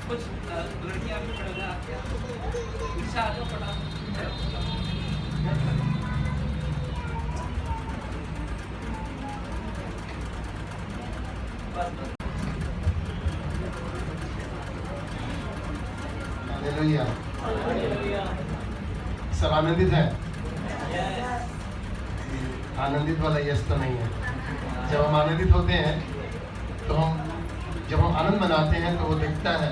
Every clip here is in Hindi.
कुछ लड़कियां भी खड़े हैं आपके पीछे आ जाओ फटाफट। हालेलुया। सब आनंदित है? आनंदित वाला यस तो नहीं है। जब हम आनंदित होते हैं तो जब हम आनंद मनाते हैं तो वो दिखता है,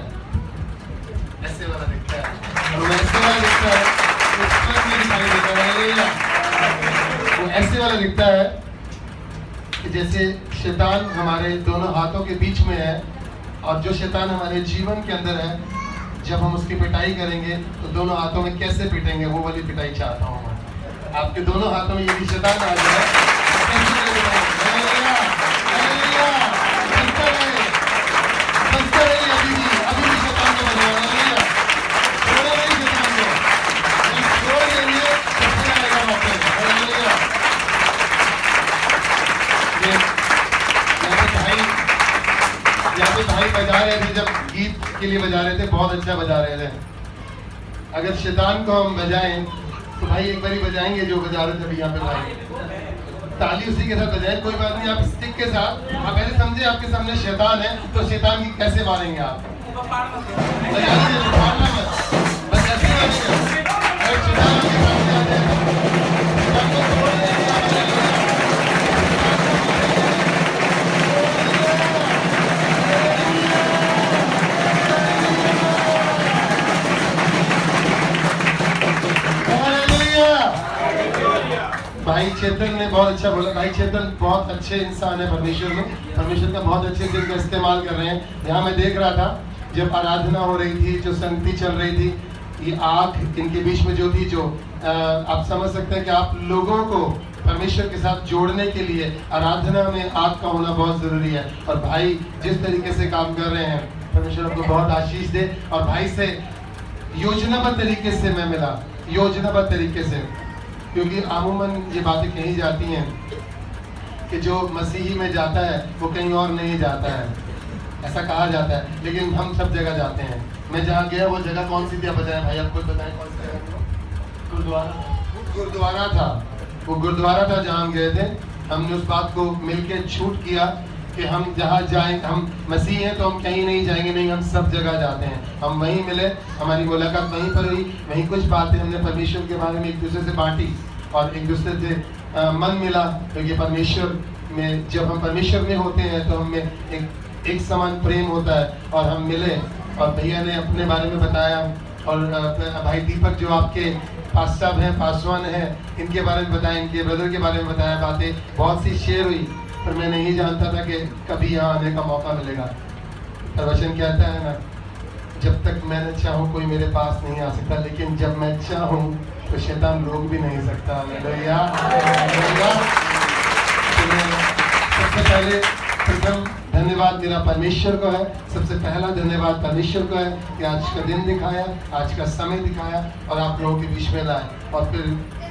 ऐसे वाला दिखता है, और वो ऐसे वाला दिखता है, वो स्वर्ग में दिखाई देता है। हालेलुया। वो ऐसे वाला दिखता है कि जैसे शैतान हमारे दोनों हाथों के बीच में है, और जो शैतान हमारे जीवन के अंदर है, जब हम उसकी पिटाई करेंगे तो दोनों हाथों में कैसे पिटेंगे, वो वाली पिटाई चाहता हूँ मैं। आपके दोनों हाथों में यदि शैतान आ जाए, अभी भी शैतान को बनाया, छोड़ो नहीं शैतान को, छोड़ देंगे सबसे आएगा वापस। यहाँ पे भाई बजा रहे थे, जब गीत के लिए बजा रहे थे, बहुत अच्छा बजा रहे थे। अगर शैतान को हम बजाएं तो भाई एक बारी बजाएंगे जो बजा रहे थे अभी यहाँ पे भाई, ताली उसी के साथ बजाएं, कोई बात नहीं। आप स्टिक के साथ, आप पहले समझे आपके सामने शैतान है तो शैतान की कैसे मारेंगे आप? बजा दीजिए, मारना मत, बस ऐसे मारेंगे। अगर शैतान आपके सामने आ जाए शैतान को छोड़ देंगे। भाई चेतन ने बहुत अच्छा बोला। भाई चेतन बहुत अच्छे इंसान है, परमेश्वर में, परमेश्वर का बहुत अच्छे से इनका इस्तेमाल कर रहे हैं। यहाँ मैं देख रहा था जब आराधना हो रही थी, जो संगति चल रही थी, ये आग इनके बीच में जो थी, जो आप समझ सकते हैं कि आप लोगों को परमेश्वर के साथ जोड़ने के लिए आराधना में आग का होना बहुत जरूरी है। और भाई जिस तरीके से काम कर रहे हैं, परमेश्वर आपको बहुत आशीष दे। और भाई से योजनाबद्ध तरीके से मैं मिला, योजनाबद्ध तरीके से, क्योंकि अमूमन ये बातें कही जाती हैं कि जो मसीही में जाता है वो कहीं और नहीं जाता है, ऐसा कहा जाता है, लेकिन हम सब जगह जाते हैं। मैं जहाँ गया वो जगह कौन सी थी आप बताएं भाई, आपको बताएं कौन सी जगह? गुरुद्वारा था। वो गुरुद्वारा था जहाँ हम गए थे। हमने उस बात को मिलके छूट किया कि हम जहाँ जाएं, हम मसीह हैं तो हम कहीं नहीं जाएंगे, नहीं, हम सब जगह जाते हैं। हम वहीं मिले, हमारी मुलाकात वहीं पर हुई, वहीं कुछ बातें हमने परमेश्वर के बारे में एक दूसरे से बांटी, और एक दूसरे से मन मिला, क्योंकि परमेश्वर में, जब हम परमेश्वर में होते हैं तो हमें एक समान प्रेम होता है। और हम मिले, और भैया ने अपने बारे में बताया, और भाई दीपक जो आपके पास साहब हैं, पासवान हैं, इनके बारे में बताया, इनके ब्रदर के बारे में बताया, बातें बहुत सी शेयर हुई। पर मैं नहीं जानता था कि कभी यहाँ आने का मौका मिलेगा। प्रवचन कहता है ना, जब तक मैं न चाहूँ कोई मेरे पास नहीं आ सकता, लेकिन जब मैं चाहूँ तो शैतान रोक भी नहीं सकता। हालेलुया। सबसे पहले प्रथम धन्यवाद मेरा परमेश्वर को है। सबसे पहला धन्यवाद परमेश्वर को है कि आज का दिन दिखाया, आज का समय दिखाया, और आप लोगों के बीच में लाए। और फिर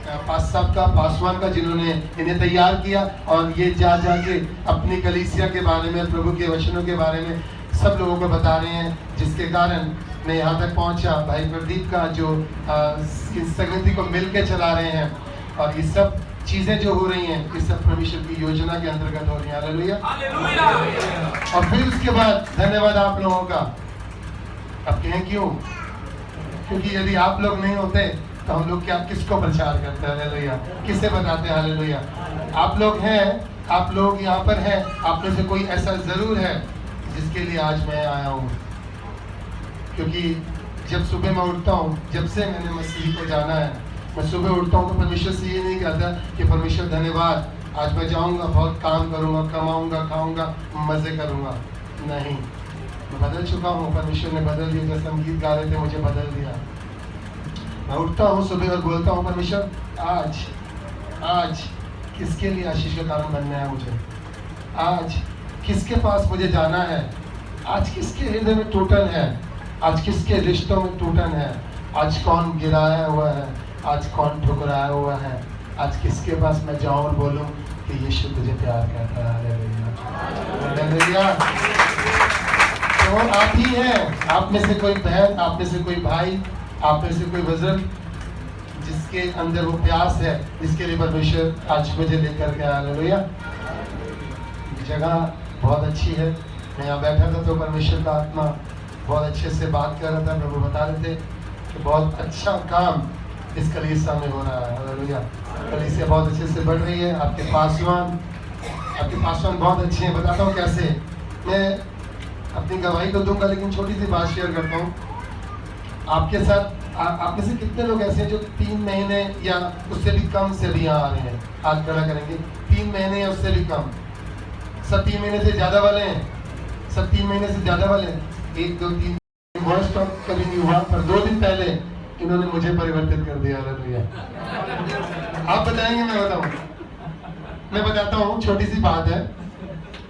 साहब का, पासवान का, जिन्होंने इन्हें तैयार किया, और ये जा के अपनी कलीसिया के बारे में, प्रभु के वचनों के बारे में सब लोगों को बता रहे हैं, जिसके कारण मैं यहाँ तक पहुँचा। भाई प्रदीप का जो इस संगति को मिल के चला रहे हैं, और ये सब चीजें जो हो रही हैं, ये सब परमेश्वर की योजना के अंतर्गत हो रही हैं। हालेलुया। और फिर उसके बाद धन्यवाद आप लोगों का। अब कहें क्यों? क्योंकि यदि आप लोग नहीं होते तो हम लोग क्या, किसको प्रचार करते हैं? हालेलुया। किसे बताते हैं? हालेलुया। आप लोग हैं, आप लोग यहाँ पर हैं, आप में से कोई ऐसा जरूर है जिसके लिए आज मैं आया हूँ। क्योंकि जब सुबह मैं उठता हूँ, जब से मैंने मसीह को जाना है, मैं सुबह उठता हूँ तो परमेश्वर से ये नहीं कहता कि परमेश्वर धन्यवाद, आज मैं जाऊँगा, बहुत काम करूँगा, कमाऊँगा, खाऊँगा, मज़े करूँगा। नहीं, मैं बदल चुका हूँ। परमेश्वर ने बदल दिया। जैसे हम गीत गा रहे थे, मुझे बदल दिया। मैं उठता हूँ सुबह और बोलता हूँ, परमेश्वर आज किसके लिए आशीष का कारण बनना है मुझे? आज किसके पास मुझे जाना है? आज किसके हृदय में टूटन है? आज किसके रिश्तों में टूटन है? आज कौन गिराया हुआ है? आज कौन ठुकराया हुआ है? आज किसके पास मैं जाऊं और बोलूं कि यीशु तुझे प्यार करता है? हालेलुया। तो वो आप ही हैं। आप में से कोई बहन, आप में से कोई भाई, आप में से कोई बुजुर्ग जिसके अंदर वो प्यास है, जिसके लिए परमेश्वर आज मुझे लेकर के आया। हालेलुया। जगह बहुत अच्छी है। मैं यहाँ बैठा था तो परमेश्वर का आत्मा बहुत अच्छे से बात कर रहा था। प्रभु बता रहे थे कि बहुत अच्छा काम इस कलीसिया में हो रहा है। हालेलुया। कलीसिया बहुत अच्छे से बढ़ रही है। आपके पासवान बहुत अच्छे हैं। बताता हूँ कैसे। मैं अपनी गवाही तो दूंगा, लेकिन छोटी सी बात शेयर करता हूँ आपके साथ। आप में से कितने लोग ऐसे हैं जो 3 महीने या उससे भी कम से भी यहाँ आ रहे हैं? हाथ खड़ा करेंगे। 3 महीने या उससे भी कम। सब 3 महीने से ज़्यादा वाले हैं? सब 3 महीने से ज़्यादा वाले हैं? 1 2 3 वर्ष तो कभी नहीं हुआ, पर 2 दिन पहले इन्होंने मुझे परिवर्तित कर दिया। हालेलुया। आप बताएंगे मैं बताऊं? मैं बताता हूँ, छोटी सी बात है।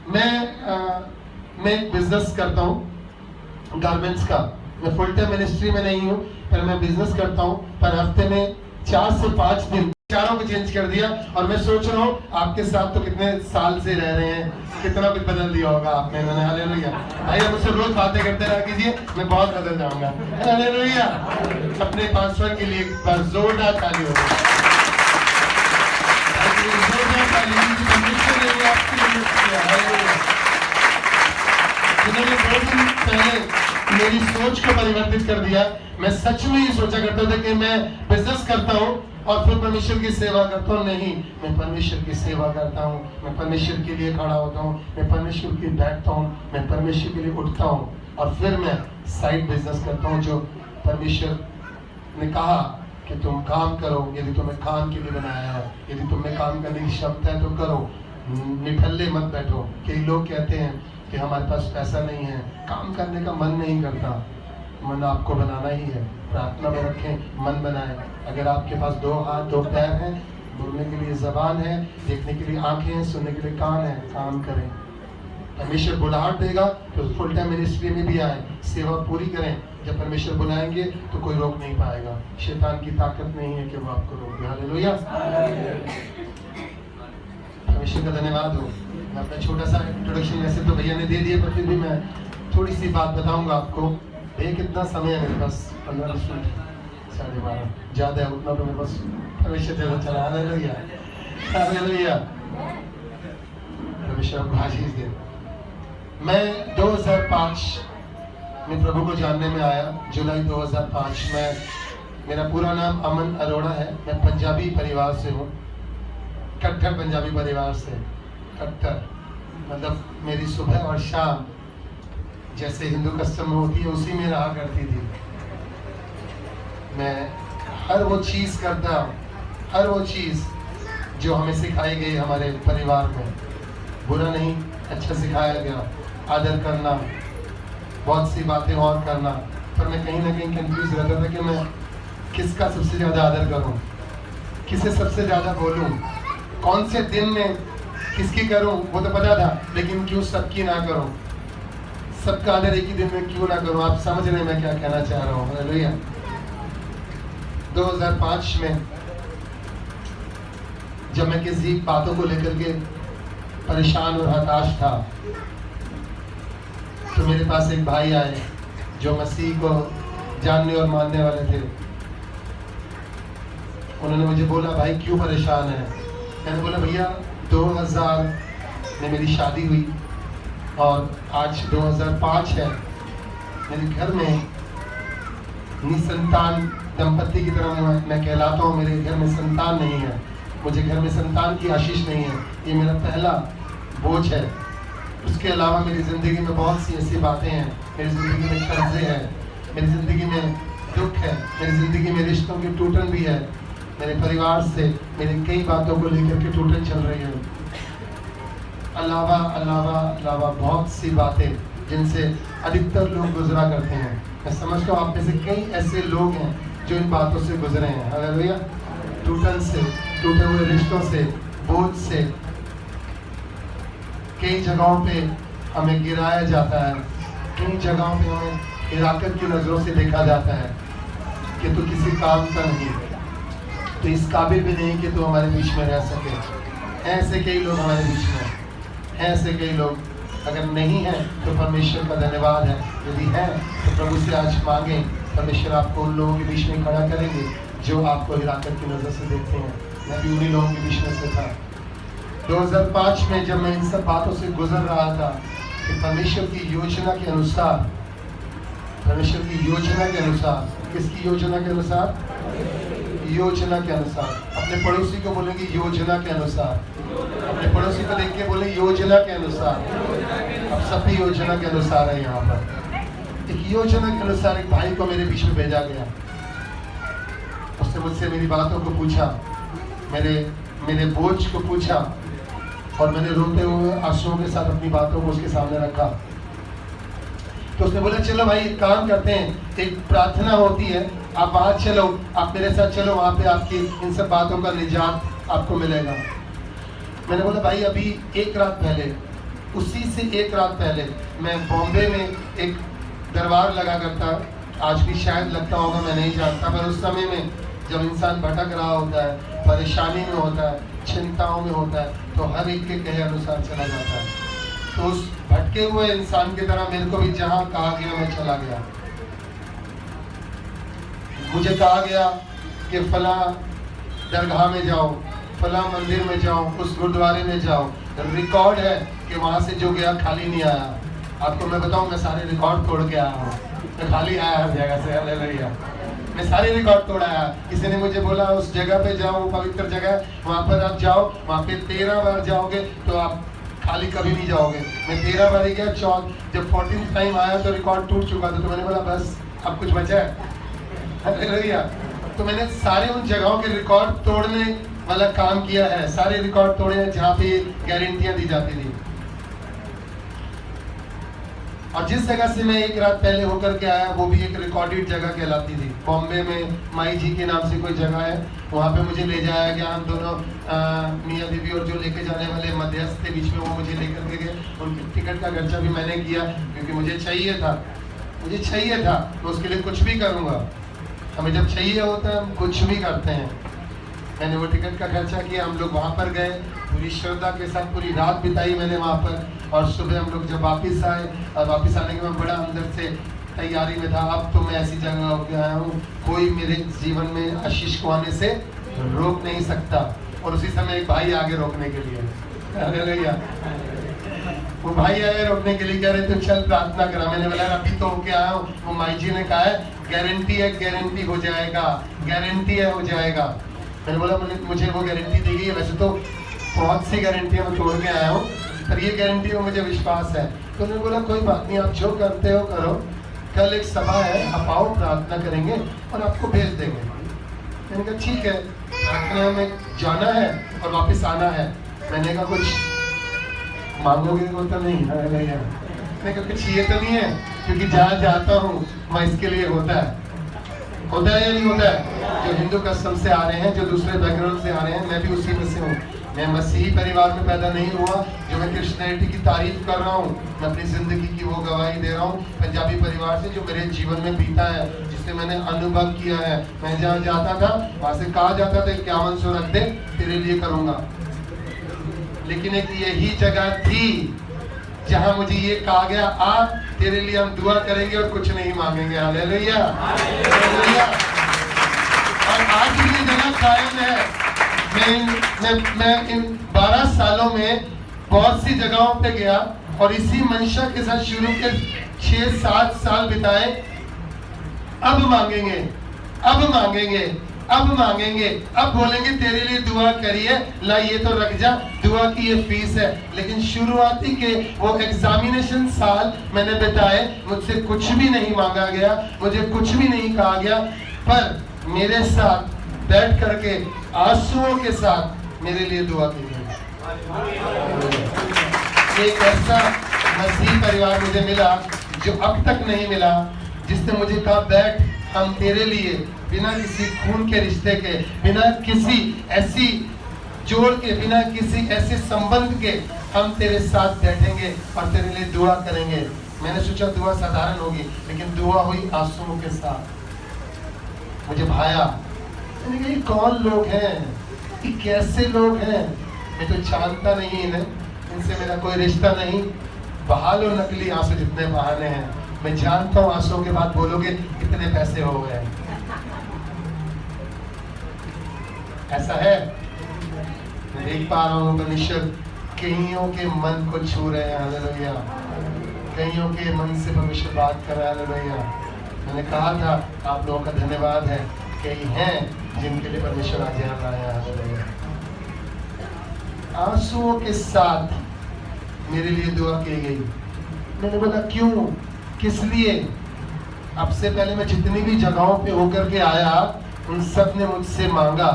मैं एक बिजनेस करता हूँ गारमेंट्स का। मैं फुल टाइम मिनिस्ट्री में नहीं हूँ, पर मैं बिजनेस करता हूँ। पर हफ्ते में 4 से 5 दिन चारों को चेंज कर दिया। और मैं सोच रहा हूँ आपके साथ तो कितने साल से रह रहे हैं, कितना कुछ बदल दिया होगा आपने। मैंने हालेलुया। भाई आप मुझसे रोज बातें करते रहा कीजिए, मैं बहुत बदल जाऊंगा। हालेलुया। अपने पासवान के लिए एक बार जोरदार ताली हो। जिन्होंने 2 दिन पहले मेरी सोच को परिवर्तित कर दिया। मैं सच में ही सोचा करता था कि मैं बिजनेस करता हूँ और फिर परमेश्वर की सेवा करता हूँ। नहीं, मैं परमेश्वर की सेवा करता हूँ। मैं परमेश्वर के लिए खड़ा होता हूँ। मैं परमेश्वर के लिए बैठता हूँ। मैं परमेश्वर के लिए उठता हूँ और फिर मैं साइड बिजनेस करता हूँ जो परमेश्वर ने कहा कि तुम काम करो। यदि तुम्हें काम के लिए बनाया है, यदि तुम्हें काम करने की क्षमता है तो करो, निठल्ले मत बैठो। कई लोग कहते हैं कि हमारे पास पैसा नहीं है, काम करने का मन नहीं करता। मन आपको बनाना ही है। प्रार्थना में रखें, मन बनाएं। अगर आपके पास 2 हाथ 2 पैर हैं, बोलने के लिए जबान है, देखने के लिए आंखें हैं, सुनने के लिए कान है, काम करें। परमेश्वर बुलाहट देगा तो फुल टाइम मिनिस्ट्री में भी आए, सेवा पूरी करें। जब परमेश्वर बुलाएंगे तो कोई रोक नहीं पाएगा। शैतान की ताकत नहीं है कि वो आपको रोके। हालेलुया। परमेश्वर का धन्यवाद हो। मैं अपना छोटा सा इंट्रोडक्शन वैसे तो भैया ने दे दिया, पर फिर भी मैं थोड़ी सी बात बताऊंगा आपको। भैया कितना समय है मेरे पास? 15 मिनट, 12:30 ज़्यादा है उतना तो मेरे पास परमेश्वर ज़्यादा चला। हालेलुया। हालेलुया। परमेश्वर आपको आशीष दे। मैं 2005 में प्रभु को जानने में आया। जुलाई 2005 में। मेरा पूरा नाम अमन अरोड़ा है। मैं पंजाबी परिवार से हूँ, कट्टर पंजाबी परिवार से। कट्टर मतलब मेरी सुबह और शाम जैसे हिंदू कस्टम में होती है उसी में रहा करती थी। मैं हर वो चीज़ करता, हर वो चीज़ जो हमें सिखाई गई हमारे परिवार में। बुरा नहीं, अच्छा सिखाया गया। आदर करना, बहुत सी बातें और करना। पर मैं कहीं ना कहीं कंफ्यूज रहता था कि मैं किसका सबसे ज़्यादा आदर करूं, किसे सबसे ज़्यादा बोलूं, कौन से दिन में किसकी करूं वो तो पता था, लेकिन क्यों सबकी ना करूं, सबका आदर एक ही दिन में क्यों ना करूं। आप समझ रहे हैं मैं क्या कहना चाह रहा हूँ। हालेलुया। 2005 में जब मैं किसी बातों को लेकर के परेशान और हताश था तो मेरे पास एक भाई आए जो मसीह को जानने और मानने वाले थे। उन्होंने मुझे बोला, भाई क्यों परेशान है? मैंने बोला, भैया 2000 में मेरी शादी हुई और आज 2005 है। मेरे घर में निसंतान दंपति की तरह मैं कहलाता हूँ। मेरे घर में संतान नहीं है, मुझे घर में संतान की आशीष नहीं है। ये मेरा पहला बोझ है। उसके अलावा मेरी ज़िंदगी में बहुत सी ऐसी बातें हैं। मेरी ज़िंदगी में कर्जे हैं, मेरी ज़िंदगी में दुख है, मेरी ज़िंदगी में रिश्तों की टूटन भी है। मेरे परिवार से मेरी कई बातों को लेकर के टूटन चल रही है। अलावा बहुत सी बातें जिनसे अधिकतर लोग गुजरा करते हैं। मैं समझता हूँ आप में से कई ऐसे लोग हैं जो इन बातों से गुजरे हैं। हालेलुया। टूटन से, टूटे हुए रिश्तों से, बोझ से। कई जगहों पे हमें गिराया जाता है, कई जगहों पे हमें हिराकत की नज़रों से देखा जाता है कि तू किसी काम का नहीं, तो इस काबिल भी नहीं कि तू हमारे बीच में रह सके। ऐसे कई लोग हमारे बीच में, ऐसे कई लोग अगर नहीं हैं तो परमेश्वर का धन्यवाद है यदि है तो प्रभु से आज मांगे, परमेश्वर आपको उन लोगों के बीच में खड़ा करेंगे जो आपको हिराकत की नज़र से देखते हैं। मैं भी उन्हीं लोगों के बीच में से था। 2005 में जब मैं इन सब बातों से गुजर रहा था कि परमेश्वर की योजना के अनुसार, परमेश्वर की योजना के अनुसार, किसकी योजना के अनुसार? योजना के अनुसार। अपने पड़ोसी को बोलेंगे योजना के अनुसार, अपने पड़ोसी को देख के बोले योजना के अनुसार। अब सभी योजना के अनुसार है। यहाँ पर एक योजना के अनुसार एक भाई को मेरे बीच में भेजा गया। उसने मुझसे मेरी बातों को पूछा, मेरे बोझ को पूछा, और मैंने रोते हुए आंसुओं के साथ अपनी बातों को उसके सामने रखा। तो उसने बोला चलो भाई एक काम करते हैं, एक प्रार्थना होती है, आप वहां चलो, आप मेरे साथ चलो, वहां पे आपकी इन सब बातों का निजात आपको मिलेगा। मैंने बोला भाई अभी एक रात पहले, उसी से एक रात पहले मैं बॉम्बे में एक दरबार लगा करता, आज भी शायद लगता होगा, मैं नहीं जानता, पर उस समय में जब इंसान भटक रहा होता है, परेशानी में होता है, चिंताओं में होता है, तो हर एक के कहे अनुसार चला जाता है। तो उस भटके हुए इंसान की तरह मेरे को भी जहां कहा गया मैं चला गया। मुझे कहा गया कि फला दरगाह में जाओ, फला मंदिर में जाओ, उस गुरुद्वारे में जाओ। रिकॉर्ड है कि वहां से जो गया खाली नहीं आया। आपको मैं बताऊं, मैं सारे रिकॉर्ड तोड़ के आया हूँ। मैं खाली आया हर जगह से, हालेलुया। मैं सारे रिकॉर्ड तोड़ आया। किसी ने मुझे बोला उस जगह पे जाओ, वो पवित्र जगह है, वहाँ पर आप जाओ, वहाँ पे 13 बार जाओगे तो आप खाली कभी नहीं जाओगे। मैं 13 बार ही गया, जब 14th टाइम आया तो रिकॉर्ड टूट चुका था। तो मैंने बोला बस अब कुछ बचा है, हालेलुया। तो मैंने सारे उन जगहों के रिकॉर्ड तोड़ने वाला काम किया है। सारे रिकॉर्ड तोड़े हैं जहाँ पे गारंटियां दी जाती थी। और जिस जगह से मैं एक रात पहले होकर के आया वो भी एक रिकॉर्डेड जगह कहलाती थी। बॉम्बे में माई जी के नाम से कोई जगह है, वहाँ पे मुझे ले जाया गया। हम दोनों मियाँ बीवी और जो लेके जाने वाले मध्यस्थ थे बीच में, वो मुझे लेकर के गए। उनकी टिकट का खर्चा भी मैंने किया क्योंकि मुझे चाहिए था, तो उसके लिए कुछ भी करूँगा। हमें जब चाहिए होता है हम कुछ भी करते हैं। मैंने वो टिकट का खर्चा किया, हम लोग वहाँ पर गए, पूरी श्रद्धा के साथ पूरी रात बिताई मैंने वहाँ पर। और सुबह हम लोग जब वापस आए, और वापस आने के बाद बड़ा अंदर से तैयारी में था, अब तो मैं ऐसी जगह होकर आया हूँ कोई मेरे जीवन में आशीष को आने से रोक नहीं सकता। और उसी समय एक भाई आगे रोकने के लिए, हालेलुया, वो भाई आए रोकने के लिए, कह रहे तो चल प्रार्थना करा। मैंने बोला अभी तो होके आया हूँ। वो माई जी ने कहा है गारंटी है, गारंटी हो जाएगा, गारंटी है, हो जाएगा। मैंने बोला मुझे वो गारंटी दी गई है, वैसे तो बहुत सी गारंटियाँ मैं छोड़ के आया हूँ, पर ये गारंटी में मुझे विश्वास है। तो उन्होंने बोला कोई बात नहीं, आप जो करते हो करो, कल एक सभा है, आप आओ, प्रार्थना करेंगे और आपको भेज देंगे। मैंने कहा ठीक है, प्रार्थना में जाना है और वापस आना है। मैंने कहा कुछ मांगोगे वो तो नहीं, मैंने कहा कुछ ये तो नहीं है, क्योंकि जहाँ जाता हूँ वहाँ इसके लिए होता है या नहीं होता है। जो हिंदू कस्टम से आ रहे हैं, जो दूसरे बैकग्राउंड से आ रहे हैं, मैं भी उसी में से हूँ। मैं मसीही परिवार में पैदा नहीं हुआ जो मैं क्रिश्चियनिटी की तारीफ कर रहा हूँ, मैं अपनी जिंदगी की वो गवाही दे रहा हूँ पंजाबी परिवार से जो मेरे जीवन में बीता है, जिससे मैंने अनुभव किया है। मैं जहाँ जाता था वहाँ से कहा जाता था 5100 रख दे, तेरे लिए करूँगा। लेकिन एक यही जगह थी जहाँ मुझे ये कहा गया, आ तेरे लिए हम दुआ करेंगे और कुछ नहीं मांगेंगे। Hallelujah, hallelujah. और आज भी ये जगह कायम है। मैं इन 12 सालों में बहुत सी जगहों पे गया और इसी मंशा के साथ शुरू के 6-7 साल बिताए। अब मांगेंगे, अब मांगेंगे, अब मांगेंगे, अब बोलेंगे तेरे लिए दुआ करिए, ला ये तो रख जा, दुआ की ये फीस है। लेकिन शुरुआती के वो एग्जामिनेशन साल मैंने बिताए, मुझसे कुछ भी नहीं मांगा गया, मुझे कुछ भी नहीं कहा गया, पर मेरे साथ बैठ करके आंसुओं के साथ मेरे लिए दुआ की गई। एक ऐसा मसीही परिवार मुझे मिला जो अब तक नहीं मिला, जिसने मुझे कहा बैठ, हम तेरे लिए बिना किसी खून के रिश्ते के, बिना किसी ऐसी जोड़ के, बिना किसी ऐसे संबंध के हम तेरे साथ बैठेंगे और तेरे लिए दुआ करेंगे। मैंने सोचा दुआ साधारण होगी, लेकिन दुआ हुई आंसुओं के साथ। मुझे भाया, मैंने कहा ये कौन लोग हैं, ये कैसे लोग हैं, मैं तो जानता नहीं इन्हें, इनसे मेरा कोई रिश्ता नहीं। बहाल और नकली आंसू जितने बहाने हैं, मैं जानता हूँ आंसुओं के बाद बोलोगे कितने पैसे हो गए। ऐसा है, मैं देख पा रहा हूँ परमेश्वर कईयों के मन को छू रहे हैं। हालेलुया। कईयों के मन से परमेश्वर बात कर रहा है। हालेलुया। मैंने कहा था आप लोगों का धन्यवाद है, कई हैं जिनके लिए परमेश्वर आज यहाँ लाया। हालेलुया। आंसुओं के साथ मेरे लिए दुआ की गई। मैंने बोला क्यों, किस लिए? अब से पहले मैं जितनी भी जगहों पे होकर के आया उन सब ने मुझसे मांगा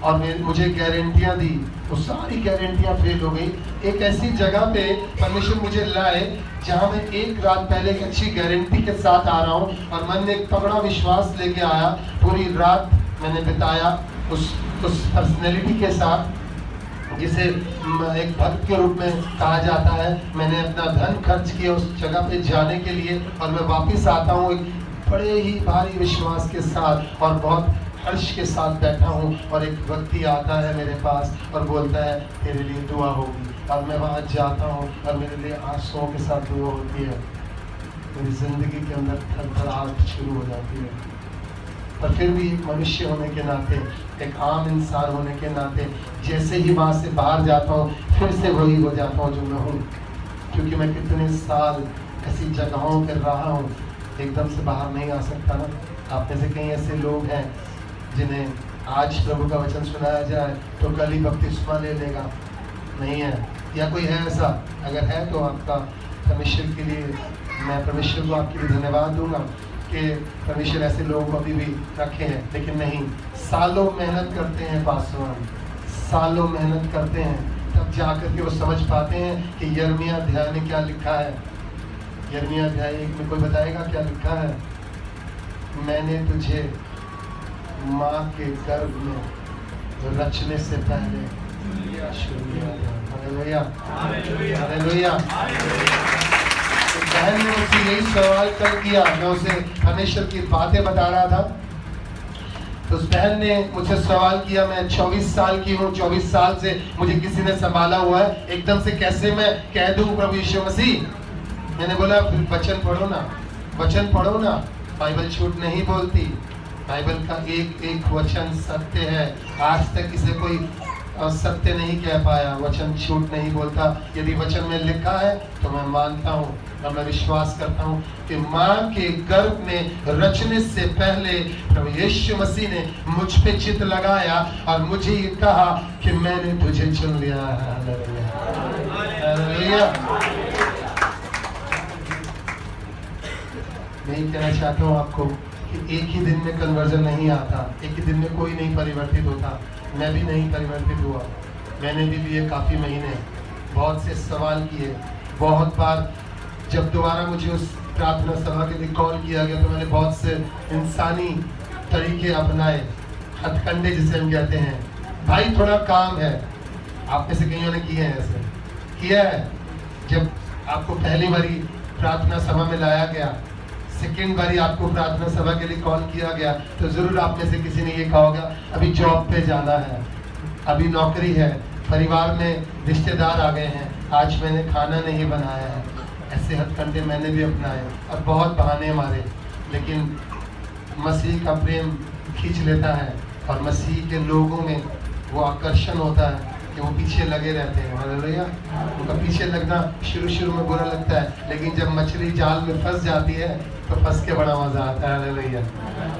और मुझे गारंटियां दी, वो सारी गारंटियां फेल हो गई। एक ऐसी जगह पे परमेश्वर मुझे लाए जहां मैं एक रात पहले एक अच्छी गारंटी के साथ आ रहा हूं और मन में एक तगड़ा विश्वास लेके आया। पूरी रात मैंने बिताया उस पर्सनैलिटी के साथ जिसे एक भक्त के रूप में कहा जाता है। मैंने अपना धन खर्च किया उस जगह पे जाने के लिए और मैं वापस आता हूँ एक बड़े ही भारी विश्वास के साथ और बहुत हर्ष के साथ बैठा हूँ और एक व्यक्ति आता है मेरे पास और बोलता है तेरे लिए दुआ होगी, और मैं वहाँ जाता हूँ और मेरे लिए आंसुओं के साथ दुआ होती है। मेरी जिंदगी के अंदर थरथराहट शुरू हो जाती है। पर फिर भी एक मनुष्य होने के नाते, एक आम इंसान होने के नाते जैसे ही वहाँ से बाहर जाता हूँ फिर से वही हो जाता हूँ जो मैं हूँ, क्योंकि मैं कितने साल ऐसी जगहों पर रहा हूँ, एकदम से बाहर नहीं आ सकता ना। आप में से कई ऐसे लोग हैं जिन्हें आज प्रभु का वचन सुनाया जाए तो कल ही बपतिस्मा ले लेगा, नहीं है? या कोई है ऐसा? अगर है तो आपका परमेश्वर के लिए, मैं परमेश्वर को आपके लिए धन्यवाद दूंगा कि परमेश्वर ऐसे लोगों को अभी भी रखे हैं। लेकिन नहीं, सालों मेहनत करते हैं पासवान, सालों मेहनत करते हैं, तब जाकर के वो समझ पाते हैं कि यिर्मयाह अध्याय में क्या लिखा है। यिर्मयाह अध्याय 1 में कोई बताएगा क्या लिखा है? मैंने तुझे माँ के गर्भ में रचने से पहले हालेलुया हालेलुया। बहन ने मुझसे यही सवाल कल किया, मैं उसे परमेश्वर की बातें बता रहा था तो उस बहन ने मुझसे सवाल किया, मैं 24 साल की हूँ, 24 साल से मुझे किसी ने संभाला हुआ है, एकदम से कैसे मैं कह दूँ प्रभु यीशु मसीह? मैंने बोला वचन पढ़ो ना, वचन पढ़ो ना, बाइबल झूठ नहीं बोलती, बाइबल का एक एक वचन सत्य है। आज तक किसी कोई सत्य नहीं कह पाया, वचन झूठ नहीं बोलता। यदि वचन में लिखा है तो मैं मानता हूँ और मैं विश्वास करता हूँ कि माँ के गर्भ में रचने से पहले प्रभु यीशु मसीह ने मुझ पे चित्त लगाया और मुझे ये कहा कि मैंने तुझे चुन लिया है। Hallelujah hallelujah. मैं ये कहना चाहता हूँ आपको कि एक ही दिन में कन्वर्जन नहीं आता, एक ही दिन में कोई नहीं परिवर्तित होता। मैं भी नहीं परिवर्तित हुआ, मैंने भी लिए काफ़ी महीने, बहुत से सवाल किए। बहुत बार जब दोबारा मुझे उस प्रार्थना सभा के लिए कॉल किया गया तो मैंने बहुत से इंसानी तरीके अपनाए, हथकंडे जिसे हम कहते हैं। भाई थोड़ा काम है, आप में से कईयों ने किए हैं, ऐसे किया है। जब आपको पहली बारी प्रार्थना सभा में लाया गया, सेकेंड बारी आपको प्रार्थना सभा के लिए कॉल किया गया तो जरूर आप में से किसी ने ये कहा होगा अभी जॉब पे जाना है, अभी नौकरी है, परिवार में रिश्तेदार आ गए हैं, आज मैंने खाना नहीं बनाया है। ऐसे हथकंडे मैंने भी अपनाए और बहुत बहाने मारे, लेकिन मसीह का प्रेम खींच लेता है और मसीह के लोगों में वो आकर्षण होता है कि वो पीछे लगे रहते हैं। हालेलुया। उनका पीछे लगना शुरू में बुरा लगता है, लेकिन जब मछली जाल में फंस जाती है तो फंस के बड़ा मजा आता है। हालेलुया।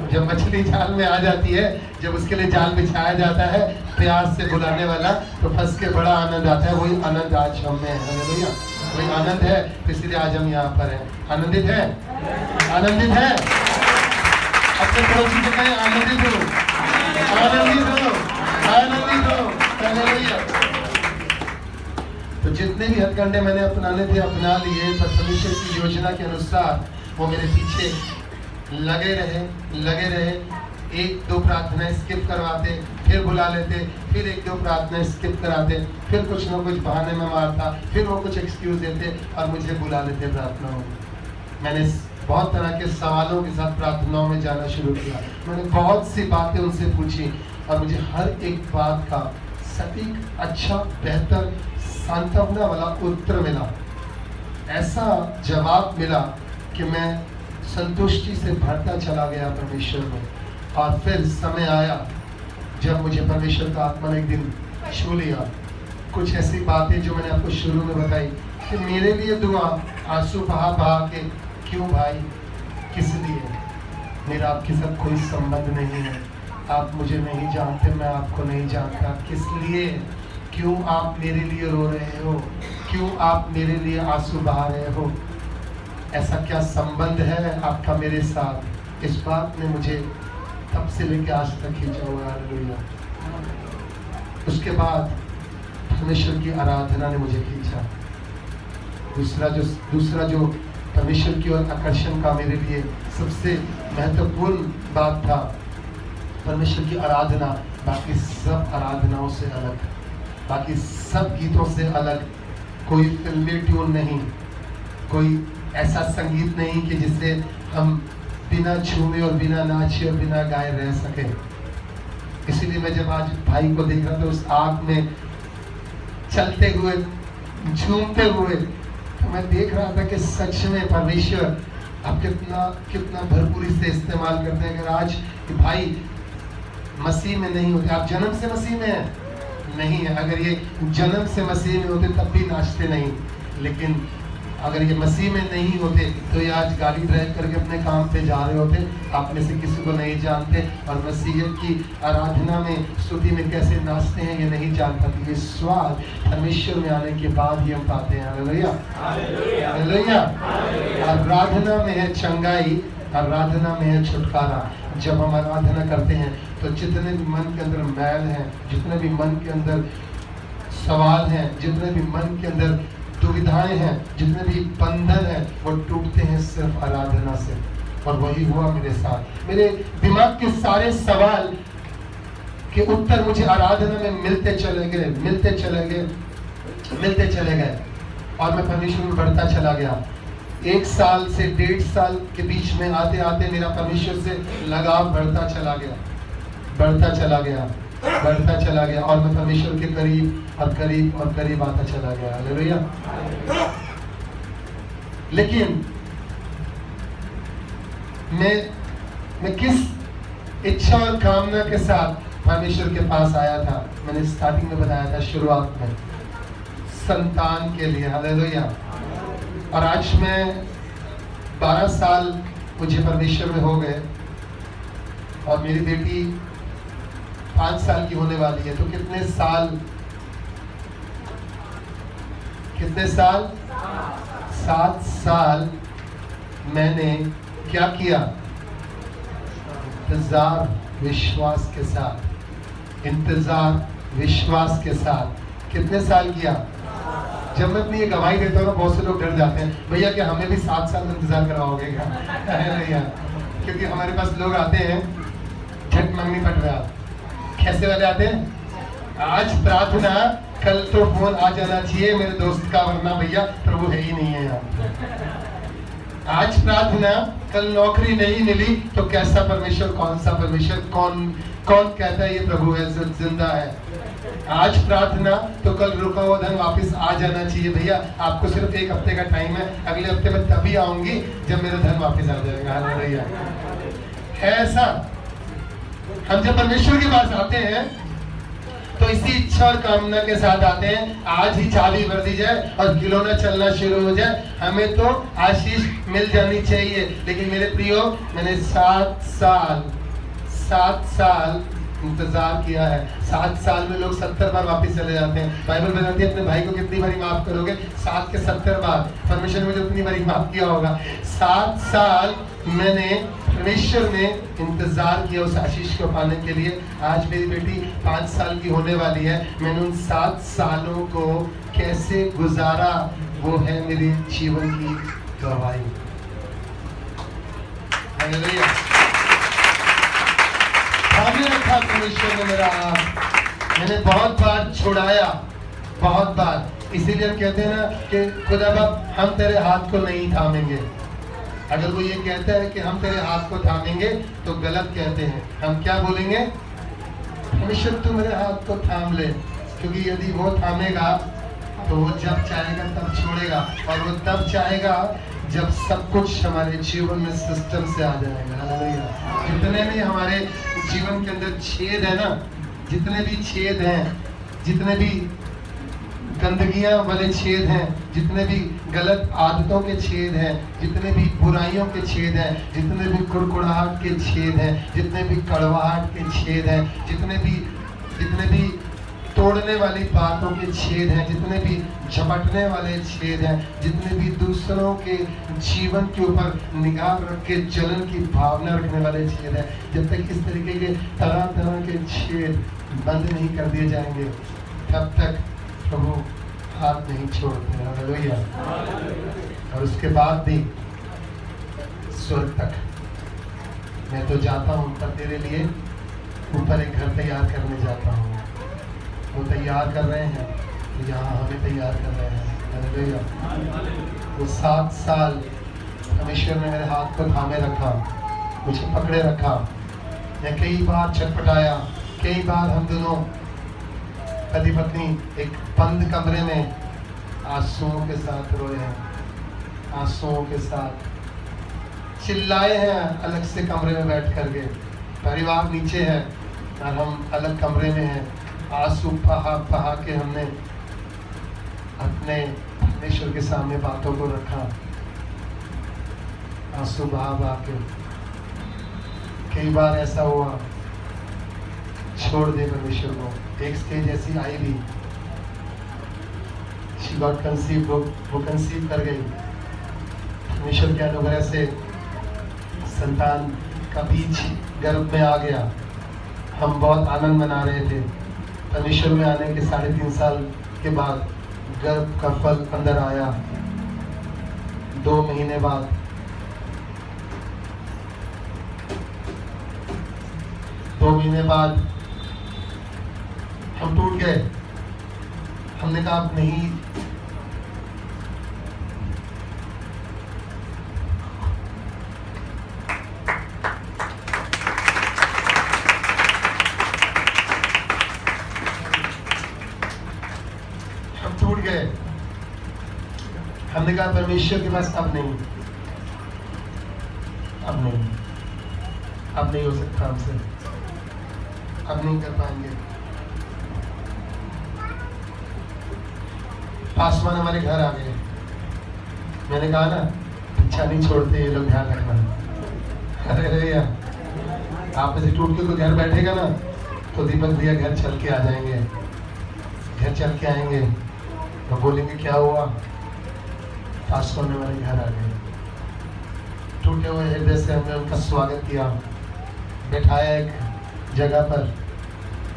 जब मछली जाल में आ जाती है, जब उसके लिए जाल बिछाया जाता है प्यार से बुलाने वाला, तो फंस के बड़ा आनंद आता है। वही आनंद आज हम में है। हालेलुया। वही आनंद है, इसलिए आज हम यहाँ पर हैं। आनंदित है, आनंदित है। अपने पड़ोसी से कहें आनंदित हो, आनंदित हो, आनंदित हो। हालेलुया। तो जितने भी हथकंडे मैंने अपनाने थे अपना लिए, परमेश्वर की योजना के अनुसार वो मेरे पीछे लगे रहे। एक दो प्रार्थनाएं स्किप करवाते, फिर बुला लेते, फिर एक दो प्रार्थनाएं स्किप कराते, फिर कुछ ना कुछ बहाने में मारता, फिर वो कुछ एक्सक्यूज देते और मुझे बुला लेते प्रार्थनाओं में। मैंने बहुत तरह के सवालों के साथ प्रार्थनाओं में जाना शुरू किया। मैंने बहुत सी बातें उनसे पूछी और मुझे हर एक बात का सटीक, अच्छा, बेहतर, सांत्वना वाला उत्तर मिला। ऐसा जवाब मिला, कि मैं संतुष्टि से भरता चला गया परमेश्वर में। और फिर समय आया जब मुझे परमेश्वर का आत्मा ने एक दिन छू लिया। कुछ ऐसी बातें जो मैंने आपको शुरू में बताई कि मेरे लिए दुआ आंसू बहा बहा के, क्यों भाई, किस लिए? मेरा आपके साथ कोई संबंध नहीं है, आप मुझे नहीं जानते, मैं आपको नहीं जानता, किस लिए? क्यों आप मेरे लिए रो रहे हो? क्यों आप मेरे लिए आंसू बहा रहे हो? ऐसा क्या संबंध है आपका मेरे साथ? इस बात ने मुझे तब से लेकर आज तक खींचा हुआ है। उसके बाद परमेश्वर की आराधना ने मुझे खींचा। दूसरा जो परमेश्वर की ओर आकर्षण का मेरे लिए सबसे महत्वपूर्ण बात था, परमेश्वर की आराधना बाकी सब आराधनाओं से अलग, बाकी सब गीतों से अलग। कोई फिल्मी ट्यून नहीं, कोई ऐसा संगीत नहीं कि जिससे हम बिना झूमे और बिना नाचे और बिना गाए रह सके। इसीलिए मैं जब आज भाई को देख रहा था उस आग में चलते हुए, झूमते हुए, तो मैं देख रहा था कि सच में परमेश्वर आप कितना भरपूरी से इस्तेमाल करते हैं। अगर आज भाई मसीह में नहीं होते, आप जन्म से मसीह में हैं नहीं है, अगर ये जन्म से मसीह में होते तब भी नाचते नहीं, लेकिन अगर ये मसीह में नहीं होते तो ये आज गाड़ी ड्राइव करके अपने काम पे जा रहे होते। आप में से किसी को नहीं जानते और मसीहियत की आराधना में, स्तुति में कैसे नाचते हैं ये नहीं जानता। ये स्वाद परमेश्वर में आने के बाद ही हम पाते हैं। Hallelujah, hallelujah. आराधना में है चंगाई, आराधना में है छुटकारा। जब हम आराधना करते हैं तो जितने भी मन के अंदर मैल है, जितने भी मन के अंदर सवाल हैं, जितने भी मन के अंदर दुविधाएं हैं, जितने भी बंधन हैं, वो टूटते हैं सिर्फ आराधना से। और वही हुआ मेरे साथ। मेरे दिमाग के सारे सवाल के उत्तर मुझे आराधना में मिलते चले गए, मिलते चले गए, मिलते चले गए, और मैं परमेश्वर में बढ़ता चला गया। 1 साल से 1.5 साल के बीच में आते आते मेरा परमेश्वर से लगाव बढ़ता चला गया, बढ़ता चला गया, बढ़ता चला गया, और मैं परमेश्वर के करीब और करीब और करीब आता चला गया। हालेलुया। लेकिन मैं किस इच्छा और कामना के साथ परमेश्वर के पास आया था? मैंने स्टार्टिंग में बताया था, शुरुआत में, संतान के लिए। हालेलुया। और आज मैं 12 साल मुझे परमेश्वर में हो गए, और मेरी बेटी 5 साल की होने वाली है। तो कितने साल 7 साल मैंने क्या किया? इंतजार विश्वास के साथ, इंतजार विश्वास के साथ कितने साल किया? जब मैं अपनी ये गवाही देता हूँ, बहुत से लोग डर जाते हैं, भैया कि हमें भी 7 साल इंतजार कराओगे क्या? भैया, क्योंकि हमारे पास लोग आते हैं झट मंगनी पट रहा, कैसे वाले आते हैं? आज प्रार्थना, कल तो फोन आ जाना चाहिए मेरे दोस्त का, वरना भैया प्रभु है ही नहीं है यहाँ। आज प्रार्थना, कल नौकरी नहीं मिली तो कैसा परमेश्वर, कौन सा परमेश्वर, कौन कहता है ये प्रभु है, जिंदा है। आज प्रार्थना तो कल रुका हुआ धन वापस आ जाना चाहिए। भैया आपको सिर्फ 1 हफ्ते का टाइम है, अगले हफ्ते में तभी आऊंगी जब मेरा धन वापस आ जाएगा। भैया है ऐसा। हम जब परमेश्वर के पास आते हैं तो इसी इच्छा और कामना के साथ आते हैं, आज ही चाबी भर दी जाए और खिलौना चलना शुरू हो जाए, हमें तो आशीष मिल जानी चाहिए। लेकिन मेरे प्रियो, मैंने 7 साल इंतजार किया है। 7 साल में लोग 70 बार वापस चले जाते हैं। बाइबल बताती है अपने भाई को कितनी बारी माफ करोगे? 7 के 70 बार। परमेश्वर ने मुझे उतनी बारी माफ किया होगा। 7 साल मैंने परमेश्वर ने इंतजार किया उस आशीष को पाने के लिए। आज मेरी बेटी 5 साल की होने वाली है। मैंने उन 7 सालों को कैसे गुजारा, वो है मेरे जीवन की गवाही। हालेलुया। थामे रखा परमेश्वर ने मेरा हाथ। मैंने बहुत बार छुड़ाया, बहुत बार। इसीलिए हम कहते हैं ना कि खुदा बाप हम तेरे हाथ को नहीं थामेंगे। अगर वो ये कहता है कि हम तेरे हाथ को थामेंगे तो गलत कहते हैं। हम क्या बोलेंगे? परमेश्वर तू मेरे हाथ को थाम ले, क्योंकि यदि वो थामेगा तो वो जब चाहेगा तब छोड़ेगा, और वो तब चाहेगा जब सब कुछ हमारे जीवन में सिस्टम से आ जाएगा। हालेलुया। जितने भी हमारे जीवन के अंदर छेद है ना, जितने भी छेद हैं, जितने भी गंदगियां वाले छेद हैं, जितने भी गलत आदतों के छेद हैं, जितने भी बुराइयों के छेद हैं, जितने भी कुड़कुड़ाहट के छेद हैं, जितने भी कड़वाहट के छेद हैं, जितने भी तोड़ने वाली बातों के छेद हैं, जितने भी झपटने वाले छेद हैं, जितने भी दूसरों के जीवन के ऊपर निगाह रख के जलन की भावना रखने वाले छेद हैं, जब तक इस तरीके के तरह तरह के छेद बंद नहीं कर दिए जाएंगे, तब तक प्रभु हाथ नहीं छोड़ते। हालेलुया। और उसके बाद भी स्वर्ग तक मैं तो जाता हूँ, पर तेरे लिए ऊपर एक घर तैयार करने जाता हूँ। वो तैयार कर रहे हैं, तो यहाँ हमें तैयार कर रहे हैं। हालेलुया। वो 7 साल परमेश्वर ने मेरे हाथ को थामे रखा, मुझे पकड़े रखा। मैं कई बार छटपटाया, कई बार हम दोनों पति पत्नी एक बंद कमरे में आंसुओं के साथ रोए हैं, आंसुओं के साथ चिल्लाए हैं, अलग से कमरे में बैठ करके। परिवार नीचे है और हम अलग कमरे में हैं। आंसू बहा के हमने अपने परमेश्वर के सामने बातों को रखा, आंसू बहा के। कई बार ऐसा हुआ छोड़ दे परमेश्वर को। एक स्टेज ऐसी आई भी, she got conceived, वो कंसीव कर गई। परमेश्वर के अनुग्रह से संतान का बीज गर्भ में आ गया। हम बहुत आनंद मना रहे थे। परमेश्वर में आने के 3.5 साल के बाद गर्भ का फल अंदर आया। 2 महीने बाद हम टूट गए। हमने कहा अब नहीं, हम टूट गए। हमने कहा परमेश्वर के पास अब नहीं हो सकता हमसे, अब नहीं कर पाएंगे। पासवान हमारे घर आ गए। मैंने कहा ना, पीछा नहीं छोड़ते ये लोग, ध्यान रखना। अरे भैया, आप ऐसे टूट के कोई घर बैठेगा ना, तो दीपक भैया घर चल के आ जाएंगे, घर चल के आएंगे। तो बोलेंगे क्या हुआ? पासवान हमारे घर आ गए। टूटे हुए हृदय से हमने उनका स्वागत किया, बैठाया एक जगह पर,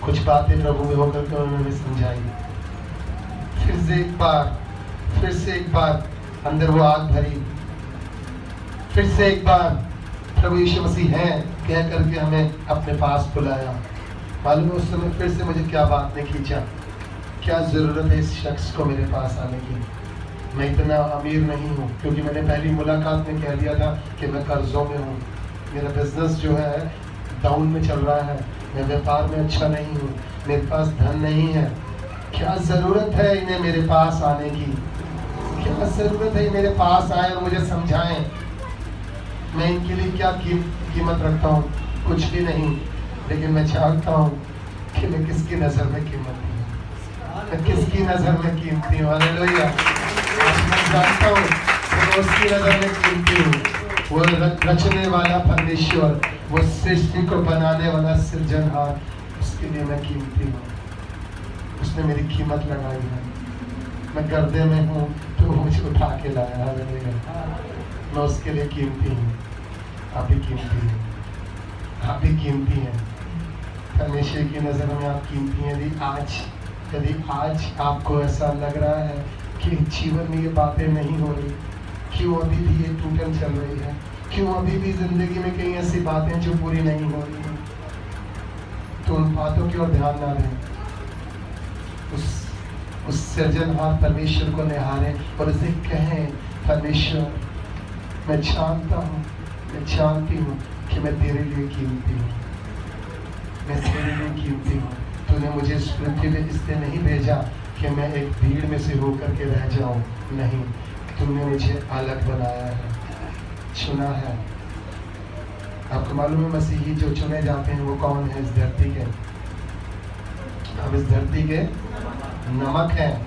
कुछ बातें प्रभु में होकर के उन्होंने समझाई। फिर से एक बार अंदर वो आग भरी। फिर से एक बार प्रभु यीशु मसीह है कह करके हमें अपने पास बुलाया। मालूम है उस समय फिर से मुझे क्या बात ने खींचा, क्या जरूरत है इस शख्स को मेरे पास आने की। मैं इतना अमीर नहीं हूँ, क्योंकि मैंने पहली मुलाकात में कह दिया था कि मैं कर्जों में हूँ, मेरा बिजनेस जो है डाउन में चल रहा है, मैं व्यापार में अच्छा नहीं हूँ, मेरे पास धन नहीं है। क्या ज़रूरत है इन्हें मेरे पास आने की? क्या ज़रूरत है मेरे पास आए और मुझे समझाएं? मैं इनके लिए क्या कीमत रखता हूँ? कुछ भी नहीं, लेकिन मैं चाहता हूँ कि मैं किसकी नज़र में कीमती हूँ, मैं किसकी नज़र में कीमती हूँ। हालेलुया। मैं जानता हूँ कि उसकी नज़र में कीमती हूँ। वो रचने वाला परमेश्वर, वो सृष्टि को बनाने वाला सृजनहार, उसके लिए मैं कीमती हूँ। उसने मेरी कीमत लगाई है। मैं गर्दे में हूँ तो वो मुझे उठा के लाया। हालेलुया। मैं उसके लिए कीमती हूँ। आप भी कीमती हैं, आप भी कीमती हैं। परमेश्वर की नज़र में आप कीमती हैं। यदि आज आपको ऐसा लग रहा है कि जीवन में ये बातें नहीं हो रही, क्यों अभी भी ये टूटन चल रही है, क्यों अभी भी जिंदगी में कई ऐसी बातें जो पूरी नहीं हो रही हैं, तो उन बातों की ओर ध्यान ना दें। उस सृजनहार परमेश्वर को निहारें और उसे कहें, परमेश्वर मैं जानता हूँ, मैं जानती हूँ कि मैं तेरे लिए कीमती हूँ, मैं तेरे लिए कीमती हूँ। तूने मुझे इस पृथ्वी में इसलिए नहीं भेजा कि मैं एक भीड़ में से होकर के रह जाऊँ, नहीं, तुमने मुझे अलग बनाया है, चुना है। आपको मालूम है मसीही जो चुने जाते हैं वो कौन है? इस धरती के, हम इस धरती के नमक हैं।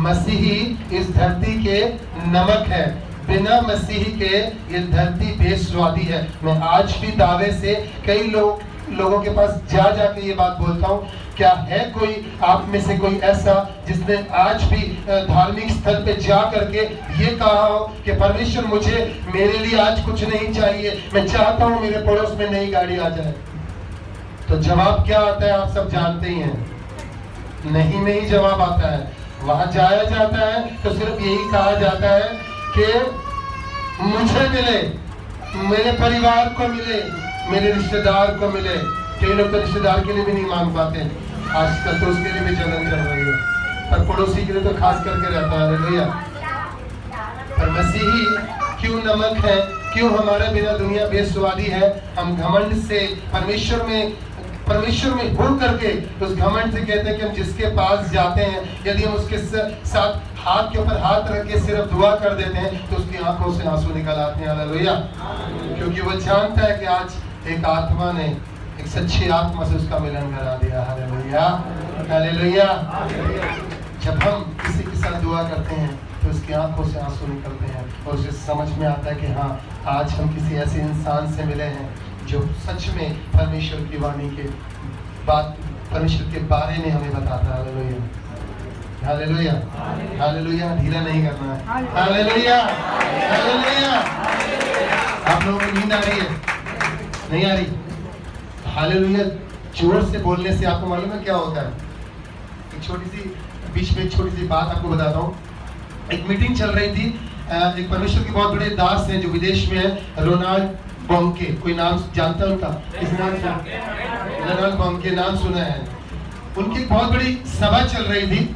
मसीही इस धरती के नमक है। बिना मसीही के ये धरती बेस्वादी है। मैं आज भी दावे से कई लोगों के पास जाके ये बात बोलता हूँ, क्या है कोई आप में से कोई ऐसा जिसने आज भी धार्मिक स्थल पे जा करके ये कहा हो कि परमेश्वर मुझे, मेरे लिए आज कुछ नहीं चाहिए, मैं चाहता हूँ मेरे पड़ोस में नई गाड़ी आ जाए? तो जवाब क्या आता है आप सब जानते ही हैं, नहीं जवाब आता है। वहां जाया जाता है तो सिर्फ यही कहा जाता है कि मुझे मिले, मेरे परिवार को मिले, मेरे रिश्तेदार को मिले। कई लोग तो रिश्तेदार के लिए भी नहीं मांग पाते, आजकल तो उसके लिए भी जलन चल रही है, पर पड़ोसी के लिए तो खास करके रहता है। हालेलुया। पर मसीही क्यों नमक है, क्यों हमारे बिना दुनिया बेस्वादी है? हम घमंड से परमेश्वर में हो करके उस घमंड से कहते हैं कि हम जिसके पास जाते हैं, यदि हम उसके साथ हाथ के ऊपर हाथ रख के सिर्फ दुआ कर देते हैं तो उसकी आंखों से आंसू निकल आते हैं। हालेलुया। क्योंकि वो जानता है कि आज एक आत्मा ने, एक सच्ची आत्मा से उसका मिलन करा दिया। Hallelujah, hallelujah. जब हम किसी के साथ दुआ करते हैं तो उसकी आंखों से आंसू निकलते हैं और उसे समझ में आता है कि हाँ, आज हम किसी ऐसे इंसान से मिले हैं जो सच में परमेश्वर की वाणी के बात, परमेश्वर के बारे में हमें बताता है। Hallelujah, hallelujah, hallelujah. ढीला नहीं करना है। Hallelujah, hallelujah. आप लोगों को नींद आ रही है? नहीं आ रही? हालेलुया जोर से बोलने से आपको मालूम है क्या होता है? एक छोटी सी, बीच में एक छोटी सी बात आपको बताता हूँ। एक मीटिंग चल रही थी, एक परमेश्वर के बहुत बड़े दास हैं जो विदेश में है, रोनाल्ड बॉन्के। कोई नाम जानता है उनका? किस नाम से? रोनाल्ड बॉन्के नाम सुना है। उनकी एक बहुत बड़ी सभा चल रही थी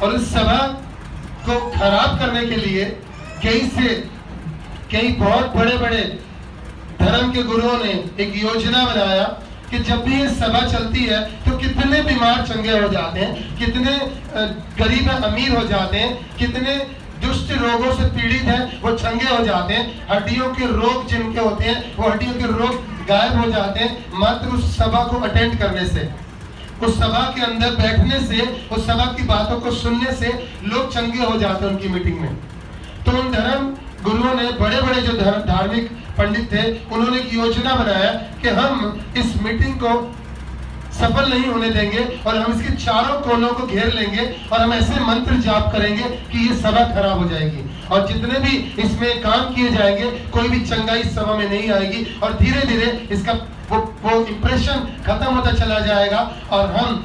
और उस सभा को खराब करने के लिए कई बहुत बड़े बड़े धर्म के गुरुओं ने एक योजना बनाया कि जब भी ये सभा चलती है तो कितने बीमार चंगे हो जाते हैं, कितने गरीब अमीर हो जाते हैं, कितने दुष्ट रोगों से पीड़ित हैं वो चंगे हो जाते हैं, हड्डियों के रोग जिनके होते हैं वो हड्डियों के रोग गायब हो जाते हैं मात्र उस सभा को अटेंड करने से, उस सभा के अंदर बैठने से, उस सभा की बातों को सुनने से लोग चंगे हो जाते हैं उनकी मीटिंग में। तो उन धर्म गुरुओं ने, बड़े बड़े जो धार्मिक पंडित थे, उन्होंने एक योजना बनाया कि हम इस मीटिंग को सफल नहीं होने देंगे और हम इसके चारों कोनों को घेर लेंगे और हम ऐसे मंत्र जाप करेंगे कि ये सभा खराब हो जाएगी और जितने भी इसमें काम किए जाएंगे कोई भी चंगाई इस सभा में नहीं आएगी और धीरे धीरे इसका वो इंप्रेशन खत्म होता चला जाएगा और हम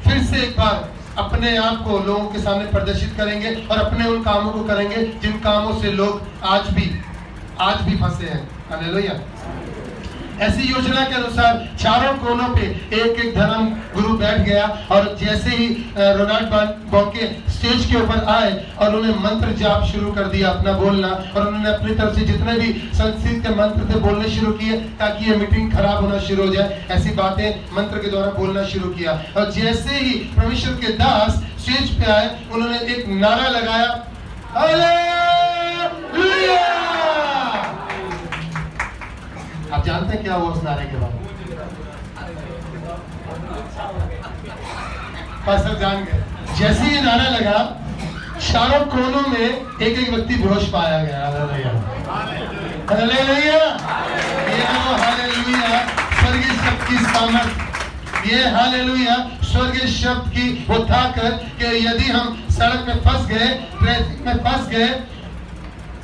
फिर से एक बार अपने आप को लोगों के सामने प्रदर्शित करेंगे और अपने उन कामों को करेंगे जिन कामों से लोग आज भी फंसे हैं। हालेलुया। ऐसी योजना के अनुसार चारों कोनों पे एक एक धर्म गुरु बैठ गया और जैसे ही रोनाल्ड बॉन्के स्टेज के ऊपर आए और उन्होंने मंत्र जाप शुरू कर दिया, अपना बोलना, और उन्होंने अपनी तरफ से जितने भी संस्कृत के मंत्र थे बोलने शुरू किए ताकि ये मीटिंग खराब होना शुरू हो जाए। ऐसी बातें मंत्र के द्वारा बोलना शुरू किया और जैसे ही परमेश्वर के दास स्टेज पे आए उन्होंने एक नारा लगाया, हालेलुया। आप जानते हैं क्या हुआ उस नारे के बाद? पास्टर जान गए, जैसे ही नारा लगा चारों कोनों में एक एक व्यक्ति बेहोश पाया गया। Hallelujah, hallelujah. ये हालेलुया स्वर्गीय शब्द की सामर्थ, ये हालेलुया स्वर्गीय शब्द की वो ताकत कि यदि हम सड़क में फंस गए, ट्रैफिक में फंस गए,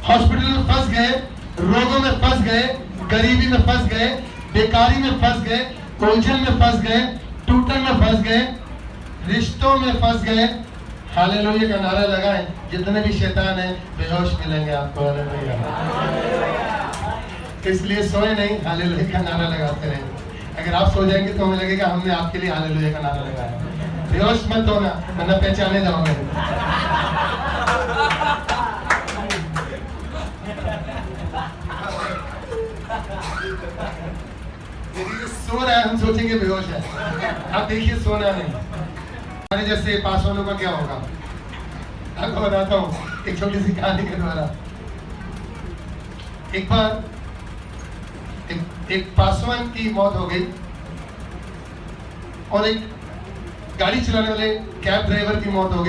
हॉस्पिटल में फंस गए, रोगों में फंस गए, गरीबी में फंस गए, बेकारी में फंस गए, उलझन में फंस गए, टूटन में फंस गए, रिश्तों में फंस गए, हालेलुया का नारा लगाएं, जितने भी शैतान हैं बेहोश मिलेंगे आपको। हालेलुया। इसलिए सोए नहीं, हालेलुया का नारा लगाते रहे। अगर आप सो जाएंगे तो हमें लगेगा हमने आपके लिए हालेलुया का नारा लगाया। बेहोश मत होना वरना पहचाने जाओगे। सो रहा है, हम सोचेंगे बेहोश है। अब देखिए सोना नहीं। हमारे जैसे पासवानों का क्या होगा? आपको बताता हूँ, एक छोटी सी कहानी के द्वारा। एक बार एक पासवान की मौत हो गई और एक गाड़ी चलाने वाले कैब ड्राइवर की मौत हो गई।